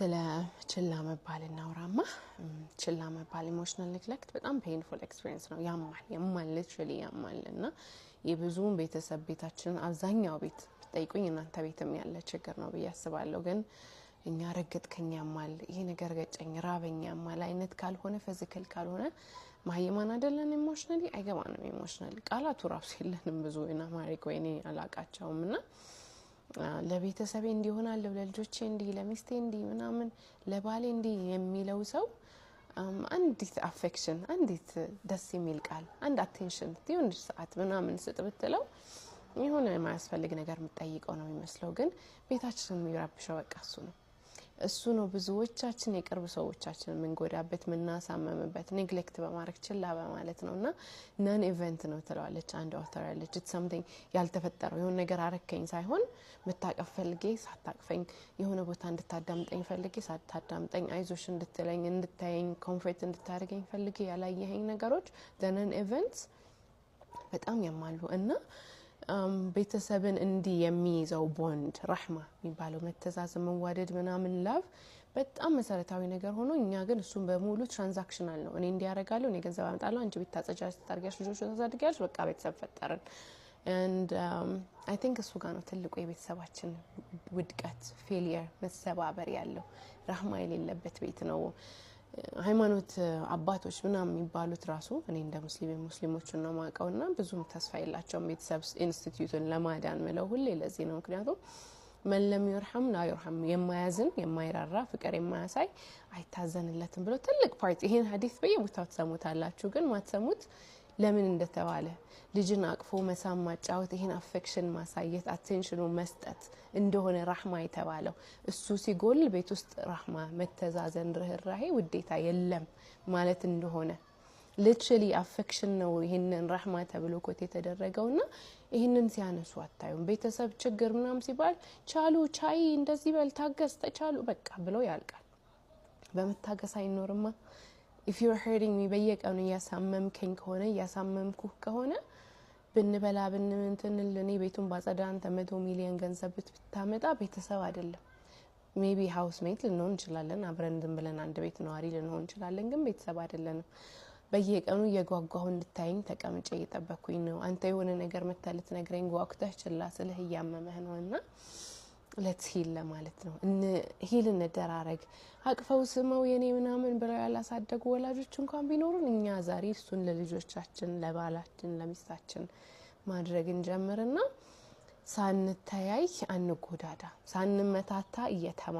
ስለ ችላ መባል እናውራማ ችላ መባል ኢሞሽናል ኔግሌክት በጣም ፔንፉል ኤክስፒሪየንስ ነው ያማል ሊትራሊ ያማልና የብዙውን ቤተሰብ ቤታችን አብዛኛው ቤት ጠይቁኝ እናንተ ቤትም ያለ ችግር ነው በያስባለሁ ግን እኛ ረገጥከኛ ያማል ይሄ ነገር ገጨኝ ራበኛ ያማል አይነት ካልሆነ ፊዚካል ካልሆነ ማየማን አይደለም ኢሞሽናሊ አይገባንም ኢሞሽናሊ ቃላቱ ራሱ የለንም ብዙ እና ማሪክ ወይኔ አላቃቸውምና ለቤተሰብ እንዲሆናል ለልጆቼ እንዲ ለሚስቴ እንዲ ምናምን ለባሌ እንዲ የሚለው ሰው አንዲት አፌክሽን አንዲት ደስ የሚል ቃል አንድ አቴንሽን ትንሽ ሰዓት ምናምን ስጥብትለው ይሆነ የማያስፈልግ ነገር የምትጠይቀው ነው የሚመስለው ግን ቤታችንን የሚራብሸው በቃ እሱ ነው ብዙዎቻችን የቅርብ ሰዎቻችን ምን ጎዳበት ምናሳመምበት ኔግሌክት በማድረግ ችላ በማለት ነውና ነን ኢቨንት ነው ትላለች አንድ አውተር አለች it's something ያልተፈጠረው የሆነ ነገር አረከኝ ሳይሆን መታቀፍ ፈልጌ ሳታቅፈኝ የሆነ ቦታ እንድታዳምጠኝ ፈልጌ ሳታዳምጠኝ አይዞሽ እንድትለኝ እንድታየኝ ኮምፎርት እንድታደርገኝ ፈልጌ ያላየኸኝ ነገሮች ነን ኢቨንት በጣም ያማሉ እና ቤተሰብን እንዲ የሚይዘው ቦንድ ረህማ የሚባለው መተዛዘን መዋደድ ምናምን ላቭ በጣም መሰረታዊ ነገር ሆኖ እኛ ግን እሱን በሙሉ ትራንዛክሽናል ነው እኔ እንዲያረጋለሁ እኔ ገንዘብ አመጣለሁ አንቺ ቤታጸጃጅ ታርጋሽ ልጆች ታሳድጊያለሽ በቃ ቤተሰብ ፈጠረን and I think እሱ ጋር ነው ትልቁ የቤተሰባችን ውድቀት ፌሊየር መሰባበር ያለው ረህማ የሌለበት ቤት ነው ሃይማኖት አባቶች ምናምን የሚባሉት ራሱ እኔ እንደ ሙስሊሞችን ነው ማቀውና ብዙም ተስፋ የላቸውም ቤተሰብ ኢንስቲትዩትን ለማዳን መለው ሁሌ ለዚህ ነው ምክንያቱም መለም ይርሐም ላ ይርሐም የማያዝን የማይራራ ፍቅር የማያሳይ አይታዘንለትም ብሎ ትልቅ ፓርቲ ይሄን ሐዲስ በየቦታው ተሰሙታላችሁ ግን ማትሰሙት ለምን እንደተባለ ልጅን አቅፎ መሳም ማጫወት ይሄን አፌክሽን ማሳየት አቴንሽኑ መስጠት እንደሆነ ረህማ የተባለው እሱ ሲጎል ቤት ውስጥ ረህማ መተዛዘን ርህራሄ ውዴታ የለም ማለት እንደሆነ literally affection ነው ይሄንን ረህማ ተብሎ ኮት የተደረገውና ይሄንን ሲያነሱ አታዩም ቤተሰብ ችግር ምናም ሲባል ቻሉ ቻይ እንደዚህ በል ታገስ ተቻሉ በቃ ብሎ ያልቃል በመታገስ አይኖርማ if you're hurting me በየቀኑ ያሳመምከኝ ከሆነ ያሳመምኩ ከሆነ ብንበላ ብንንትን ለኔ ቤቱን ባጸዳ አንተ 100 ሚሊዮን ገንዘብ ብታመጣ ቤተሰብ አይደለም maybe housemate ልንሆን እንችላለን አብረን ዝም ብለን አንድ ቤት ነዋሪ ልንሆን እንችላለን ግን ቤተሰብ አይደለንም በየቀኑ የጓጓው እንድታይኝ ተቀምጬ እየጠበኩኝ ነው አንተ የሆነ ነገር መታለት ነግረኝ ጓጉተህ ችላ ስለህ ያመመህ ነውና let's heal ለማለት ነው heal እንደራረግ አቅፈው ስመው የኔ ምናምን ብለው ያላሳደጉ ወላጆች እንኳን ቢኖሩን እኛ ዛሬ እሱን ለልጆቻችን ለባላችን ለሚስታችን ማድረግ እንጀምርና ሳንተያይ አንጎዳዳ ሳንመታታ እየተማ